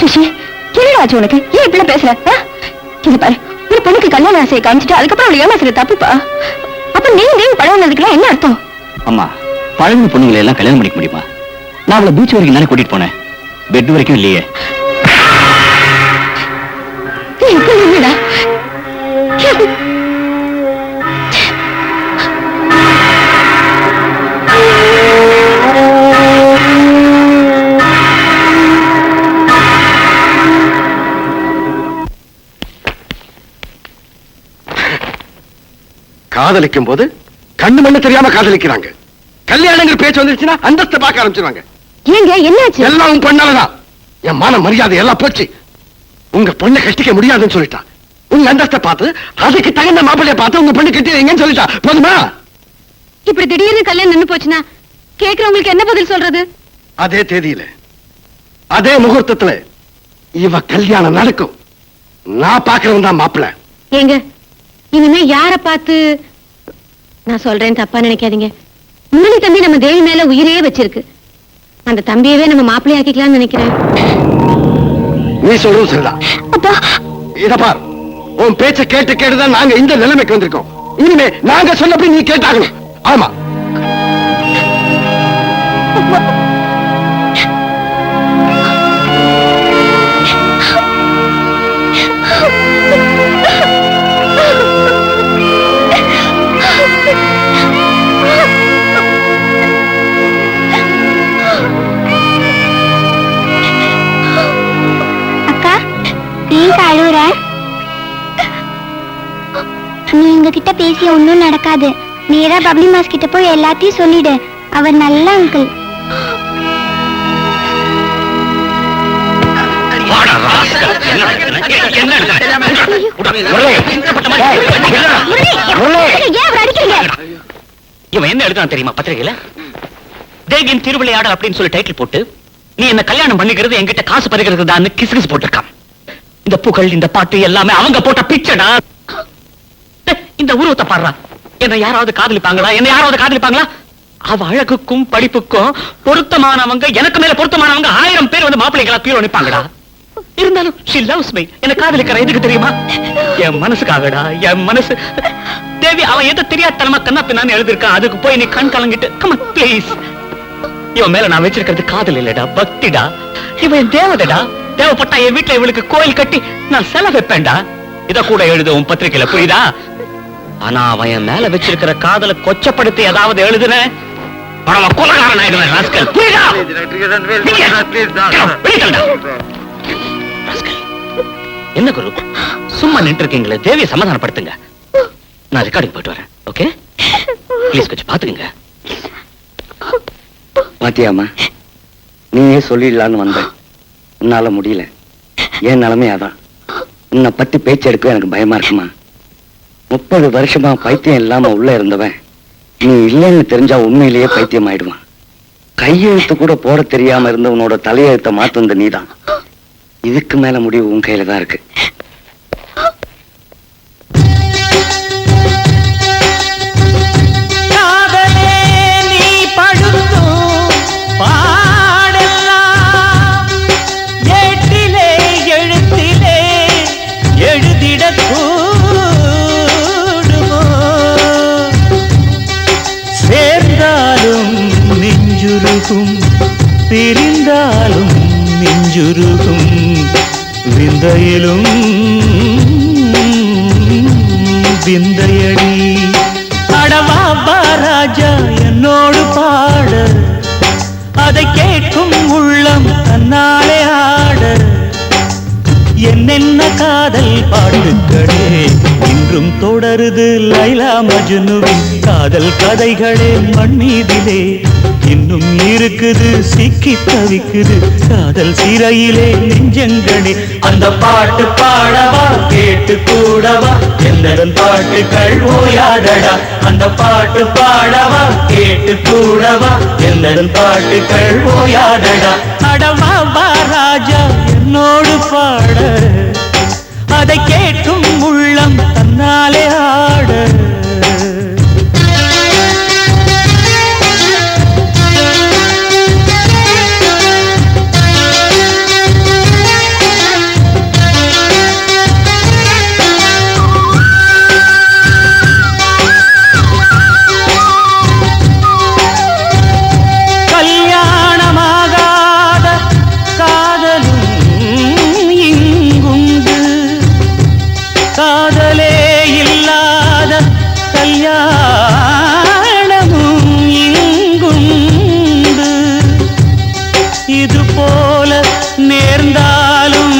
ரிஷி, என்னடா ஆச்சு உனக்கு? ஏன் இப்படி பேசுற? இது பாரு, ஒரு பொண்ணுக்கு கல்யாண ஆசையை காமிச்சிட்டு அதுக்கப்புறம் அவளை ஏமாசுற தப்புப்பா. அப்ப நீங்க தேவி பழகுனதுக்குலாம் என்ன அர்த்தம்? அம்மா, பழகின பொண்ணுங்களை எல்லாம் கல்யாணம் பண்ணிக்க முடியுமா? நான் அவளை பீச் வரைக்கும் தானே கூட்டிட்டு போனேன், பெட் வரைக்கும் இல்லையே. என்னடா காதலிக்கும் போது கண்ணு மண்ணு தெரியாம காதலிக்கிறாங்க. கல்யாணங்கள் பேச்சு வந்துருச்சுன்னா அந்தஸ்தை பார்க்க ஆரம்பிச்சிருவாங்க. ஏங்க என்னாச்சு? எல்லாம் உன் பொண்ணாலதான். என் மான மரியாதை எல்லாம் போச்சு. உங்க பொண்ணை கட்டிக்க முடியாதுன்னு சொல்லிட்டா. உங்க அந்தஸ்தை பார்த்து அதுக்கு தகுந்த மாப்பிள்ளைய பார்த்து உங்க பொண்ணு கட்டிடுங்கன்னு சொல்லிட்டா. போதுமா? இப்படி திடீர்னு கல்யாணம் நின்னு போச்சுன்னா கேக்குறவங்களுக்கு என்ன பதில் சொல்றது? அதே தேதியில அதே முகூர்த்தத்துல இவ கல்யாணம் நடக்கும். நான் பாக்குறவன் தான் மாப்பிள்ளை. ஏங்க இனிமே யார பார்த்து நான் சொல்றேன் தப்பா நினைக்காதீங்க. முரளி தம்பி நம்ம தேவி மேல உயிரையே வச்சிருக்கு. அந்த தம்பியவே நம்ம மாப்பிள்ளையாக்கிக்கலாம்னு நினைக்கிறேன். நீ சொல்றது சரிதான். அப்பா, இத பார், உன் பேச்ச கேட்டு கேட்டுதான் நாங்க இந்த நிலைமைக்கு வந்திருக்கோம். இனிமே நாங்க சொன்னபடி நீ கேட்டாகணும். ஆமா. நீங்க கிட்ட பேசி ஒண்ணும் நடக்காது. நேரா பப்ளி மாஸ் கிட்ட போய் எல்லாத்தையும் சொல்லிடு. அவர் நல்ல அங்கிள். இவன் என்ன எழுதுறான் தெரியுமா பத்திரிகையில? தேகின் திருவிளையாடல் அப்படின்னு சொல்லி டைட்டில் போட்டு நீ என்ன கல்யாணம் பண்ணிக்கிறது என்கிட்ட காசு பறிக்கிறது தான் கிசு போட்டிருக்கான். இந்த புகழ் இந்த பாட்டு எல்லாமே அவங்க போட்ட பிச்சடா. இந்த உருவத்தை பாடுறா. என்ன யாராவது காதலிப்பாங்களா? என்ன யாராவது காதலிப்பாங்களா? அவ அழகுக்கும் படிப்புக்கும் பொருத்தமானவங்க, எனக்கு மேல பொருத்தமானவங்க 1000 பேர் வந்து மாப்பிள்ளைகளா கீழே நிப்பாங்கடா. இருந்தாலும் she loves me. என்ன காதலிக்கிற எதுக்கு தெரியுமா? என் மனசுக்காகடா. என் மனசு தேவி அவன் எது தெரியாதனமா கண்ணா பின்னான்னு எழுதிருக்கான். அதுக்கு போய் நீ கண் கலங்கிட்டு come on please. இவன் மேல நான் வச்சிருக்கிறது காதல் இல்லடா, பக்திடா. இவன் தேவதடா. தேவைப்பட்டா என் வீட்டுல இவளுக்கு கோயில் கட்டி நான் செலவு வைப்பேன்டா. இத கூட எழுது உன் பத்திரிகையில, புரியுதா? ஆனா அவன் என் மேல வச்சிருக்கிற காதலை கொச்சப்படுத்தி ஏதாவது எழுதுன கொலகாரன் ஆயிடுவேன். ராஸ்கல், புரியுதா? என்ன குரு சும்மா நின்று இருக்கீங்களே, தேவியை சமாதானப்படுத்துங்க. நான் ரெக்கார்டிங் போயிட்டு வரேன். ஓகே ப்ளீஸ் கொஞ்சம் பாத்துக்கங்க. பாத்தியாமா, நீயே சொல்லிடலான்னு வந்தேன். உன்னால முடியல. ஏன் நிலைமை அதான். உன்னை பத்தி பேச்சு எடுக்க எனக்கு பயமா இருக்குமா? 30 வருஷமா பைத்தியம் இல்லாம உள்ள இருந்தவன் நீ இல்லைன்னு தெரிஞ்சா உண்மையிலேயே பைத்தியம் ஆயிடுவான். கையெழுத்து கூட போட தெரியாம இருந்தவனோட தலையெழுத்த மாத்துந்த நீதான். இதுக்கு மேல முடிவு உன் கையில தான் இருக்கு. பிரிந்தாலும் நெஞ்சுருகும் விந்தையிலும் விந்தையடி. அடவா ராஜா என்னோடு பாட, அதை கேட்கும் உள்ளம் தன்னாலே ஆட. என்னென்ன காதல் பாட்டுக்களே இன்றும் தொடருது லைலா மஜ்னுவின் காதல் கதைகளே மண் மீதிலே. இன்னும் இருக்குது சிக்கி தவிக்குது காதல் சிறையிலே நெஞ்சங்களே. அந்த பாட்டு பாடவா கேட்டு கூடவா எந்தன் பாட்டுகள் ஓயாதடா. அந்த பாட்டு பாடவா கேட்டு கூடவா எந்தன் பாட்டுகள் ஓயாதடா. அடவா வா ராஜா என்னோடு பாட அதை கேட்கும் உள்ளம் தன்னாலே ஆட. காதலே இல்லாத கல்யாணமும் இங்குண்டு. இது போல நேர்ந்தாலும்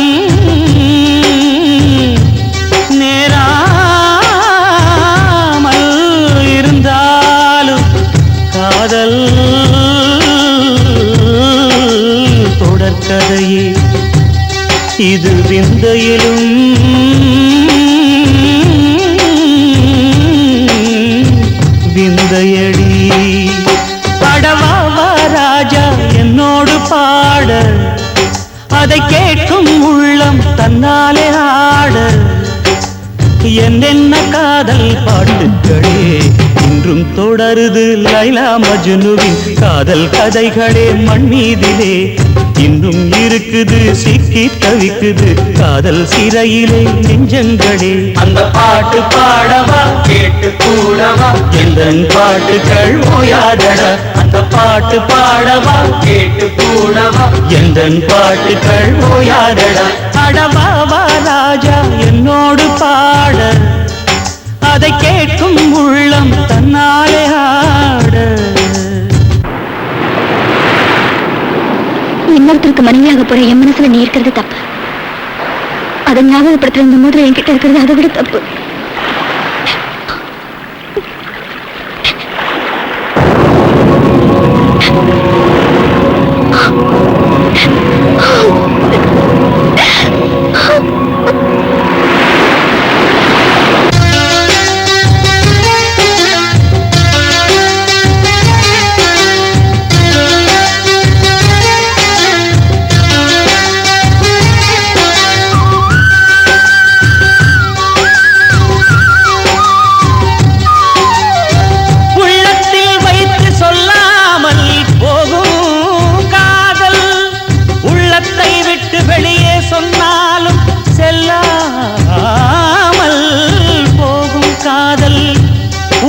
நேராமல் இருந்தாலும் காதல் தொடர்கதையே. இது விந்தையிலும் விந்தையடி. படவா ராஜா என்னோடு பாட அதை கேட்கும் உள்ளம் தன்னாலே ஆட. என்னென்ன காதல் பாட்டுகளே இன்றும் தொடருது லைலா மஜ்னுவின் காதல் கதைகளே மண் மீதிலே. இன்னும் இருக்குது சிக்கி தவிக்குது காதல் சிறையிலே நெஞ்சங்களே. அந்த பாட்டு பாடவா கேட்டு கூடவா எந்தன் பாட்டுகள் ஓயாதடா. அந்த பாட்டு பாடவா கேட்டு கூடவா எந்தன் பாட்டுகள் ஓயாதடா. அடவா வா ராஜா என்னோடு பாட அதை கேட்கும் உள்ளம் தன்னாலே ஆட. இன்னொருத்தருக்கு மனைவியாக போற என் மனசுல நீ இருக்கிறது தப்பு. அதை ஞாபகப்படுத்துற இந்த முதல்ல என்கிட்ட இருக்கிறது அதை விட தப்பு.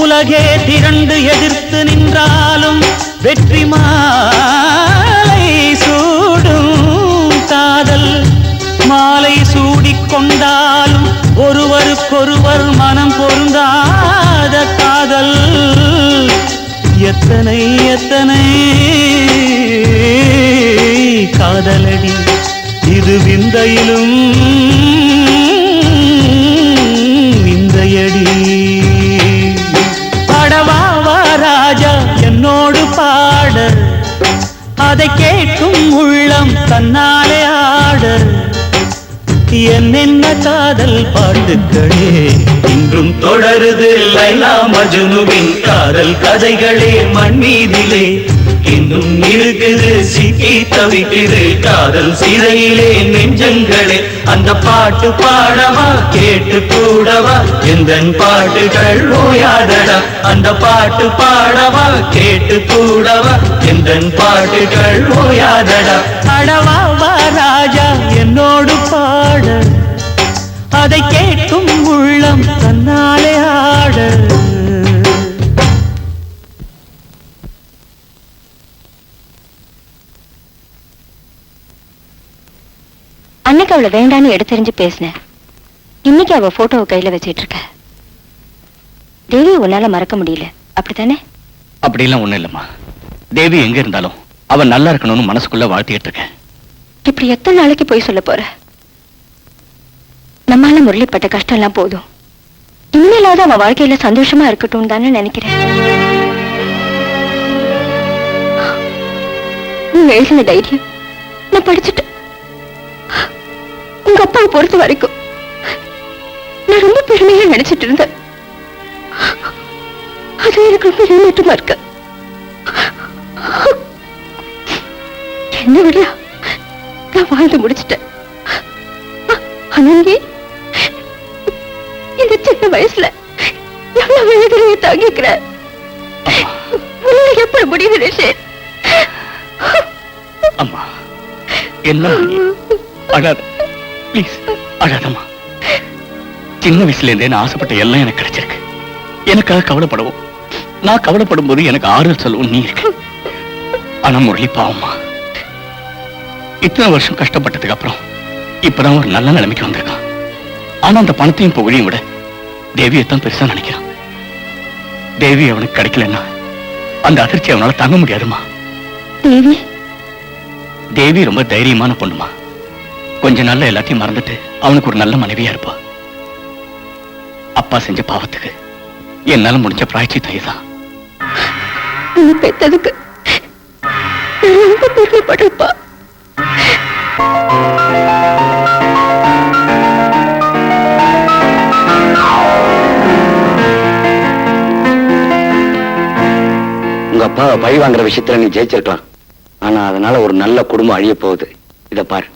உலகே திரண்டு எதிர்த்து நின்றாலும் வெற்றி மாலை சூடும் காதல். மாலை சூடிக்கொண்டாலும் ஒருவருக்கொருவர் மனம் பொருந்தாத காதல். எத்தனை எத்தனை காதலடி இது விந்தையிலும் விந்தையடி. ராஜா என்னோடு பாட அதை கேட்கும் உள்ளம் தன்னாலே ஆட. என்னென்ன காதல் பாட்டுகளே இன்றும் தொடருது லைலா மஜ்னுவின் காதல் கதைகளே மண் மீதிலே. இன்னும் இருக்குது சிக்கி தவிக்குது காதல் சிறையிலே நெஞ்சங்களே. அந்த பாட்டு பாடவா கேட்டு கூடவா எந்தன் பாட்டுகள் ஓயாதடா. அந்த பாட்டு பாடவா கேட்டு கூடவா எந்தன் பாட்டுகள் ஓயாதடா. அடவா வா ராஜா என்னோடு பாட அதை கேட்கும் உள்ளம் தன்னாலே ஆட. அன்னைக்கு அவளை வேண்டான்னு எடுத்தெறிஞ்சு பேசினேன். இன்னைக்கு அவ போட்டோவை கையில வச்சிட்டு இருக்க. தேவி உன்னால மறக்க முடியல அப்படித்தானே? அப்படிலாம் ஒண்ணும் இல்லம்மா. தேவி எங்க இருந்தாலும் அவன் நல்லா இருக்கணும்னு மனசுக்குள்ள வாழ்த்திட்டு இருக்கேன். இப்படி எத்தனை நாளைக்கு போய் சொல்ல போற? நம்மால முரளிப்பட்ட கஷ்டம் எல்லாம் போதும். இனிமேலாவது அவன் வாழ்க்கையில சந்தோஷமா இருக்கட்டும் தானே நினைக்கிறேன். நீங்க எழுதின தைரியம் நான் படிச்சுட்டேன். உங்க அப்பாவை பொறுத்த வரைக்கும் நான் ரொம்ப பெருமையா நினைச்சிட்டு இருந்தேன். அது எனக்கு ரொம்ப ஏமாற்றமா இருக்கு. என்ன விட நான் வாழ்ந்து முடிச்சிட்டேன். ஆனா இந்த சின்ன வயசுல எவ்வளவு வேதனையை தாங்கிக்கிறேன். எப்படி முடியுது ரிஷி? அம்மா என்ன அழாத, ப்ளீஸ் அழாதம்மா. சின்ன வயசுல இருந்தே நான் ஆசைப்பட்ட எல்லாம் எனக்கு கிடைச்சிருக்கு. எனக்காக கவலைப்படவும், நான் கவலைப்படும் போது எனக்கு ஆறுதல் சொல்லவும் நீ இருக்கு. ஆனா முரளி பாவம்மா, இத்தனை வருஷம் கஷ்டப்பட்டதுக்கு அப்புறம் இப்பதான் ஒரு நல்ல நிலைமைக்கு வந்திருக்கான். ஆனா அந்த பணத்தையும் புகழையும் விட தேவியைத்தான் பெருசா நினைக்கிறான். தேவி அவனுக்கு கிடைக்கலன்னா அந்த அதிர்ச்சி அவனால தாங்க முடியாதுமா. தேவி தேவி ரொம்ப தைரியமான பொண்ணுமா. கொஞ்ச நாள்ல எல்லாத்தையும் மறந்துட்டு அவனுக்கு ஒரு நல்ல மனைவியா இருப்பா. அப்பா செஞ்ச பாவத்துக்கு என்னால முடிஞ்ச பிராய்ச்சித்தம் இதுதான். நீ பெத்ததுக்கு நான் ரொம்ப பெருமைப்படுறப்பா. உங்க அப்பாவை பழி வாங்குற விஷயத்துல நீ ஜெயிச்சிருக்கலாம். ஆனா அதனால ஒரு நல்ல குடும்பம் அழிய போகுது. இத பாரு.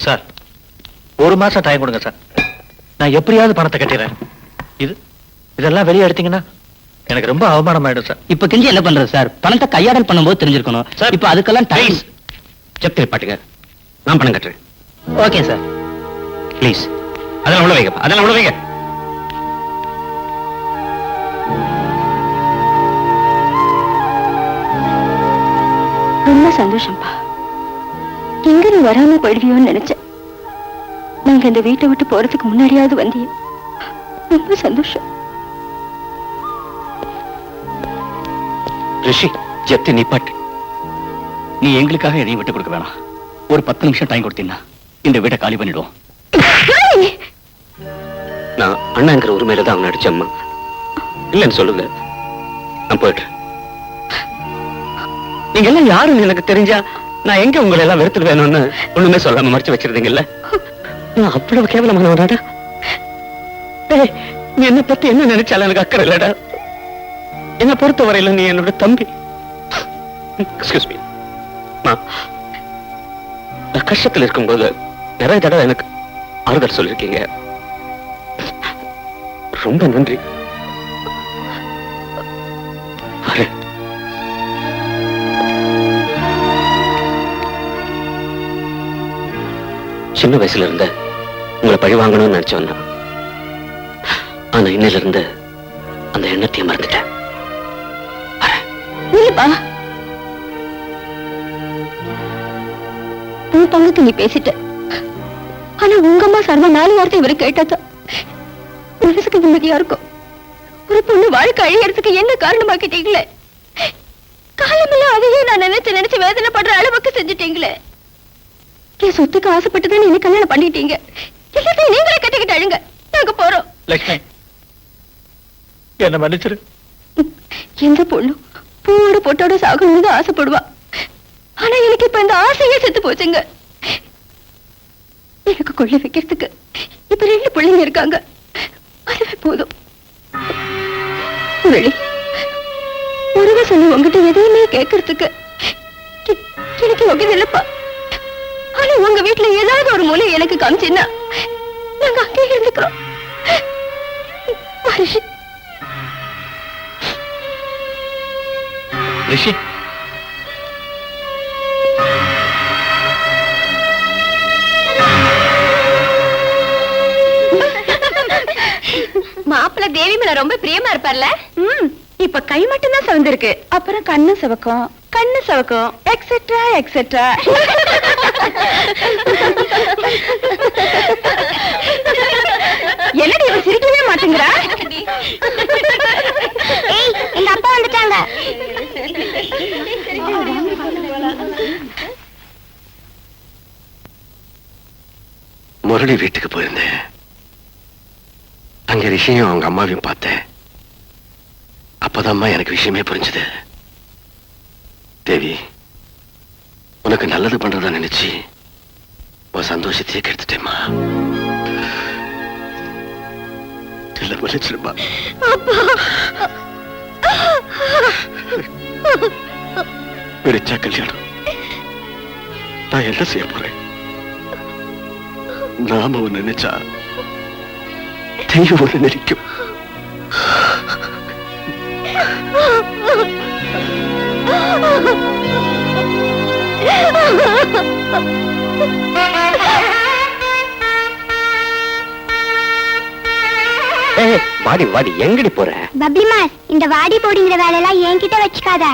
சார், ஒரு மாசம் டைம் கொடுங்க சார். நான் எப்படியாவது பணத்தை கட்டிடுறேன். இதெல்லாம் வெளியே எடுத்தீங்கன்னா எனக்கு ரொம்ப அவமானம் ஆயிடும் சார். இப்ப கெஞ்சி என்ன பண்றது சார்? பணத்தை கையாடல் பண்ணும்போது தெரிஞ்சிருக்கணும் சார். இப்ப அதுக்கெல்லாம் டைம். செப்திரி பாட்டுங்க, நான் பணம் கட்டுறேன். Okay sir. ப்ளீஸ் அதெல்லாம் உள்ள வைங்க, அதெல்லாம் உள்ள வைங்க. ரொம்ப சந்தோஷம்பா. எங்க நீ வராம போயிடுவியோன்னு நினைச்சேன். நாங்க இந்த வீட்டை விட்டு போறதுக்கு முன்னாடியாவது வந்தீங்க. ரொம்ப சந்தோஷம். ரிஷி, ஜப்தி நிப்பாட்டு. நீ எங்களுக்காக எதையும் விட்டு கொடுக்க வேணாம். ஒரு 10 நிமிஷம் டைம் கொடுத்தீங்கன்னா இந்த வீட்டை காலி பண்ணிடுவோம். நான் அண்ணாங்கிற உரிமையில தான் அவனை அடிச்சம்மா. இல்லைன்னு சொல்லுங்க, நான் போயிடுறேன். நீங்க எல்லாம் யாருன்னு எனக்கு தெரிஞ்சா நான் எங்க உங்களை எல்லாம் வெறுத்துட்டு வேணும்னு ஒண்ணுமே சொல்லாம மறைச்சு வச்சிருந்தீங்கல்ல. நான் அவ்வளவு கேவலமானவனாடா. நீ என்ன பத்தி என்ன நினைச்சாலும் எனக்கு அக்கறை இல்லடா. என்ன பொறுத்த வரையில நீ என்னோட தம்பி. Excuse me. நான் கஷ்டத்தில் இருக்கும்போது நிறைய தடவை எனக்கு ஆறுதல் சொல்லிருக்கீங்க. ரொம்ப நன்றி. சின்ன வயசுல இருந்த உங்களை பழி வாங்கணும்னு நினைச்சவன் தான். ஆனா இன்னையில இருந்து அந்த எண்ணத்தையும் மறந்துட்டேன். உன் பங்குக்கு நீ பேசிட்ட. ஆனா உங்க அம்மா சர்வ 4 வார்த்தை இவரு கேட்டதா மனசுக்கு நிம்மதியா இருக்கும். ஒரு பொண்ணு வாழ்க்கை அழியறதுக்கு என்ன காரணமாக்கிட்டீங்களே. காலமெல்லாம் அதையே நான் நினைச்சு வேதனைப்படுற அளவுக்கு செஞ்சுட்டீங்களே. என் சொத்துக்கு ஆசைப்பட்டுதான் நீ கல்யாணம் பண்ணிட்டீங்க. எல்லாத்தையும் நீங்களே கட்டிக்கிட்டு அழுங்க. நாங்க போறோம். லட்சுமி, என்ன மன்னிச்சிரு. எந்த பொண்ணு பூவோட பொட்டோட சாகணும்னு ஆசைப்படுவா. ஆனா எனக்கு இப்ப இந்த ஆசையே செத்து போச்சுங்க. எனக்கு கொள்ள வைக்கிறதுக்கு இப்ப 2 பிள்ளைங்க இருக்காங்க. அதுவே போதும். முரளி, ஒருவ சொல்லி உங்ககிட்ட எதையுமே கேட்கறதுக்கு எனக்கு ஒகே இல்லப்பா. ஆனா உங்க வீட்டுல ஏதாவது ஒரு மூலை எனக்கு காமிச்சுன்னா நாங்க அங்கே இருந்துக்கிறோம். ரிஷி, மாப்பிள்ள தேவி மேல ரொம்ப பிரியமா இருப்பார்ல. இப்ப கை மட்டும் தான் சவந்திருக்கு. அப்புறம் கண்ணு சவக்கம், எக்ஸெட்ரா எக்ஸெட்ரா. என்னடி இவ சிரிக்கவே மாட்டேங்கிறா? ஏய், எங்க அப்பா வந்துட்டாங்க. முரளி வீட்டுக்கு போயிருந்தேன். அங்க ரிஷியும் அவங்க அம்மாவையும் பார்த்தேன். அப்பதாம்மா எனக்கு விஷயமே புரிஞ்சுது. தேவி, உனக்கு நல்லது பண்றதா நினைச்சு உன் சந்தோஷத்தையே கெடுத்துட்டேம்மா. எல்லாம் மன்னிச்சிடுமா. விரிச்சா கல்யாணம், நான் என்ன செய்ய போறேன்? நாம ஒண்ணு நினைச்சா தெய்வம் ஒண்ணு நினைக்கும். வாடி வாடி, எங்கடி போற? பப்ளி மாஸ், இந்த வாடி போடிங்கிற வேலையெல்லாம் என்கிட்ட வச்சுக்காத.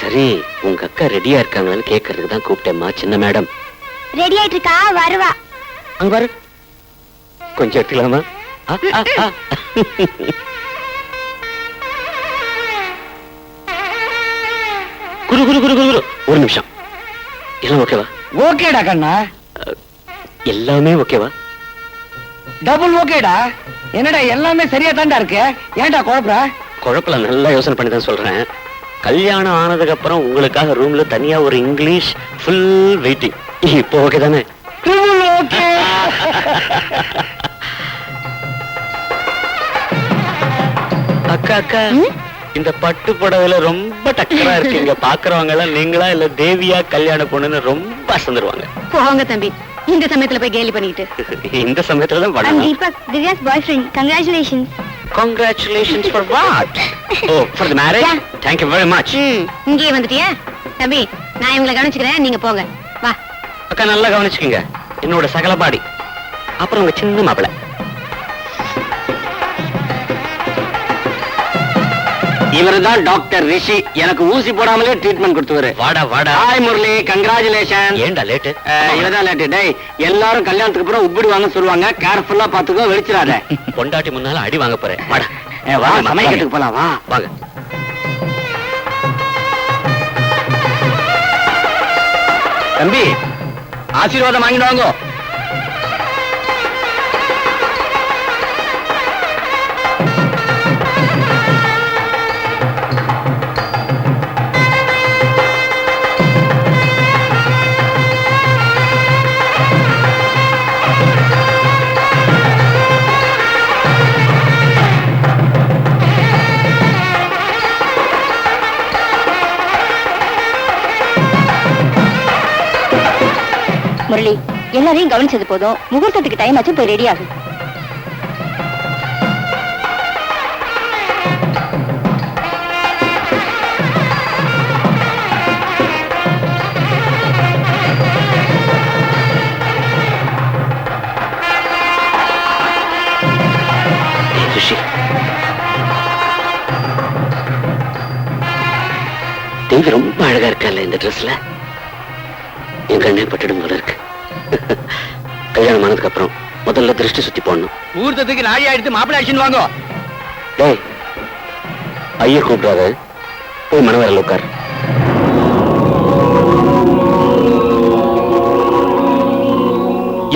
சரி, உங்க அக்கா ரெடியா இருக்காங்களான்னு கேட்கறதுக்கு தான் கூப்பிட்டேம்மா. சின்ன மேடம் ரெடி ஆயிட்டு இருக்கா, வருவா. அங்க பாரு, கொஞ்சம் எடுத்துக்கலாமா? குரு குரு குரு குரு, ஒரு நிமிஷம். எல்லாம் ஓகேவா? ஓகேடா கண்ணா, எல்லாமே ஓகேவா? டபுள் ஓகேடா. என்னடா எல்லாமே சரியா தாண்டா இருக்கு, ஏன்டா குழப்பற? குழப்பல, நல்லா யோசனை பண்ணி தான் சொல்றேன். கல்யாணம் ஆனதுக்கு அப்புறம் உங்களுக்காக ரூம்ல தனியா ஒரு இங்கிலீஷ் ஃபுல் வெயிட்டிங். இப்போ ஓகே தானே? ஓகே. அக்கா அக்கா, இந்த பட்டு புடவையில ரொம்ப டக்கரா இருக்கீங்க. பாக்குறவங்க எல்லாம் நீங்களா இல்ல தேவியா கல்யாண பொண்ணுன்னு ரொம்ப அசந்துருவாங்க. போங்க தம்பி, இந்த சமயத்துல போய் கேலி பண்ணிட்டு. இந்த சமயத்துல தான் பண்ணலாம். Deepak, Divya's boyfriend. Congratulations. Congratulations for what? Oh, for the marriage? Thank you very much. இங்கேயே வந்துட்டியா? தம்பி, நான் இவங்களை கவனிச்சுக்கிறேன், நீங்க போங்க. வா. அக்கா நல்லா கவனிச்சுக்கங்க, என்னோட சகலபாடி. அப்புறம் உங்க சின்ன மாப்பிளை. இவர்தான் டாக்டர் ரிஷி. எனக்கு ஊசி போடாமலே ட்ரீட்மெண்ட் கொடுத்துவாரு. வாடா வாடா. Hi Murali, congratulation. ஏண்டா லேட்டு? இவதான் லேட்டு. டேய், எல்லாரும் கல்யாணத்துக்கு அப்புறம் உப்பிடுவாங்கன்னு சொல்லுவாங்க. கேர்ஃபுல்லா பாத்துக்கோ, வெடிச்சிடாத. பொண்டாட்டி முன்னால அடி வாங்க போறேன். வாடா. வா, சமைக்கிறதுக்கு போலாம். வா வாங்க. தம்பி, ஆசீர்வாதம் வாங்கிட்டு வாங்க. முரளி, எல்லாரையும் கவனிச்சது போதும். முகூர்த்தத்துக்கு டைம் ஆச்சு, போய் ரெடி ஆகும். ரிஷி, தேவி ரொம்ப அழகா இருக்கல இந்த ட்ரெஸ்ல. என் கண்ணே பட்டுடும் போல இருக்கு. கல்யாணம் ஆனதுக்கு அப்புறம் முதல்ல திருஷ்டி சுத்தி போடணும். முகூர்த்தத்துக்கு நாழியா எடுத்து மாப்பிள்ளை அடிச்சுன்னு வாங்க. டேய், ஐயர் கூப்பிடாத, போய் மனவரையில் உட்கார்.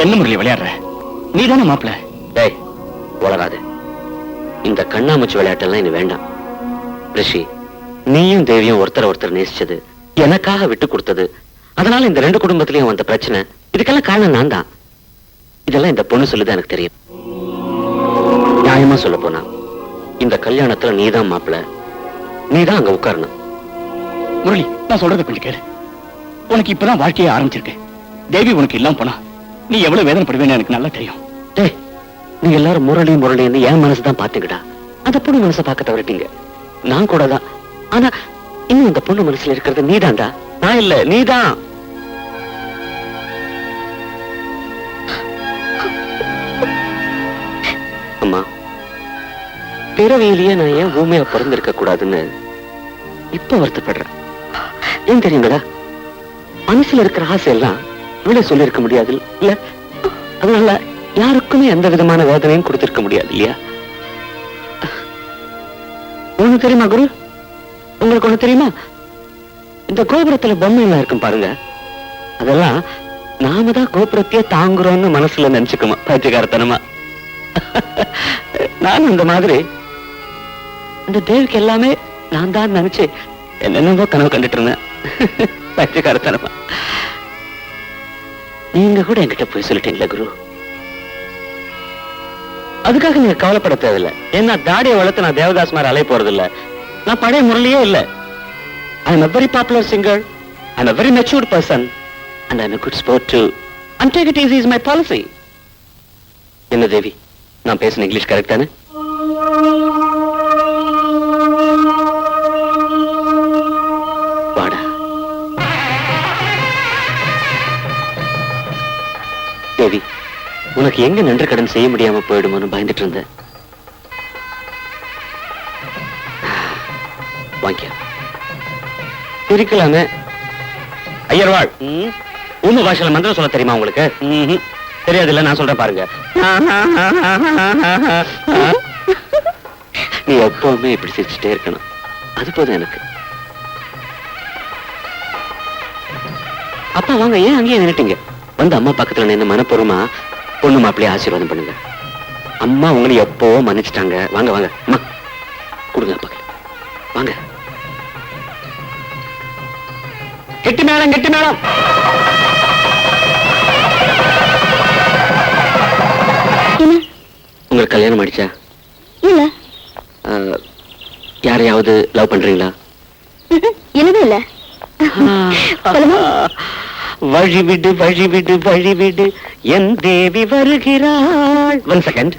என்ன முரளி விளையாடுற? நீ தானே மாப்பிள்ளை. டேய், வளராது. இந்த கண்ணாமூச்சி விளையாட்டெல்லாம் இனி வேண்டாம். ரிஷி, நீயும் தேவியும் ஒருத்தர் நேசிச்சது, எனக்காக விட்டு கொடுத்தது, அதனால இந்த ரெண்டு குடும்பத்திலயும் வந்த பிரச்சனை, இதுக்கெல்லாம் காரணம் நான் தான். இதெல்லாம் இந்த பொண்ணு சொல்லுதான் எனக்கு தெரியும். நியாயமா சொல்ல போனா இந்த கல்யாணத்துல நீதான் மாப்பிள்ள, நீதான் அங்க உட்காரணும். முரளி, நான் சொல்றத கொஞ்சம் கேளு. உனக்கு இப்பதான் வாழ்க்கையை ஆரம்பிச்சிருக்கு. தேவி உனக்கு இல்லாம போனா நீ எவ்வளவு வேதனைப்படுவேன்னு எனக்கு நல்லா தெரியும். டேய், நீங்க எல்லாரும் முரளின்னு என் மனசுதான் பாத்துக்கிட்டா, அந்த பொண்ணு மனசை பார்க்க தவறிட்டீங்க. நான் கூட தான். ஆனா இன்னும் அந்த பொண்ணு மனசுல இருக்கிறது நீதான்டா, நான் இல்ல, நீதான். அம்மா, பிறவியிலேயே நான் ஏன் ஊமையா பிறந்திருக்க கூடாதுன்னு இப்ப வருத்தப்படுறேன். ஏன் தெரியுங்களா, மனசுல இருக்கிற ஆசை எல்லாம் இவ்வளவு சொல்லியிருக்க முடியாது இல்ல? அதனால யாருக்குமே எந்த விதமான வேதனையும் கொடுத்திருக்க முடியாது இல்லையா? ஒண்ணு தெரியுமா குரு, உங்களுக்கு ஒண்ணு தெரியுமா? இந்த கோபுரத்துல பொம்மை எல்லாம் இருக்கும் பாருங்க, அதெல்லாம் நாம தான் கோபுரத்தையே தாங்குறோம்னு மனசுல நினைச்சுக்குமா பைத்தியக்காரத்தனமா. நான் இந்த மாதிரி இந்த தேவிக்கு எல்லாமே நான் தான் நினைச்சு என்னென்னவோ கனவு கண்டுட்டு இருந்தேன். பைத்தியக்காரத்தனமா. நீங்க கூட என்கிட்ட போய் சொல்லிட்டீங்களா குரு? அதுக்காக நீங்க கவலைப்பட தேவையில்லை. ஏன்னா தாடியை வளர்த்து நான் தேவதாஸ் மாதிரி அலைய போறது இல்ல. நான் பழைய முரளியே இல்ல. I am a very popular singer. I am a very matured person. And I am a good sport too. And take it easy is my policy. என்ன தேவி, நான் பேசுன இங்கிலீஷ் கரெக்ட் தானே? வாடா தேவி, உனக்கு எங்க நன்றி கடன் செய்ய முடியாம போயிடுமோன்னு பயந்துட்டு இருந்தேன். வாங்கிய இருக்கலாமே. ஐயர்வாள், உங்க பாஷையில மந்திரம் சொல்ல தெரியுமா உங்களுக்கு? தெரியாது இல்ல, நான் சொல்றேன் பாருங்க. நீ எப்பவுமே இப்படி சிரிச்சுட்டே இருக்கணும், அது போதும் எனக்கு. அப்பா வாங்க, ஏன் அங்கேயே நின்னுட்டீங்க? வந்து அம்மா பக்கத்துல நின்று மனப்பூர்வமா பொண்ணு மாப்பிள்ளைய ஆசீர்வாதம் பண்ணுங்க. அம்மா உங்களை எப்பவோ மன்னிச்சிட்டாங்க. வாங்க வாங்க அம்மா, கொடுங்க அப்பா, வாங்க. கெட்டி மேளம், கெட்டி மேளம். உங்களுக்கு கல்யாணம் ஆயிடுச்சா? இல்ல. யாரையாவது லவ் பண்றீங்களா? இல்லவே இல்ல. வழிவிடு வழிவிடு வழிவிடு, என் தேவி வருகிறாள். 1 செகண்ட்.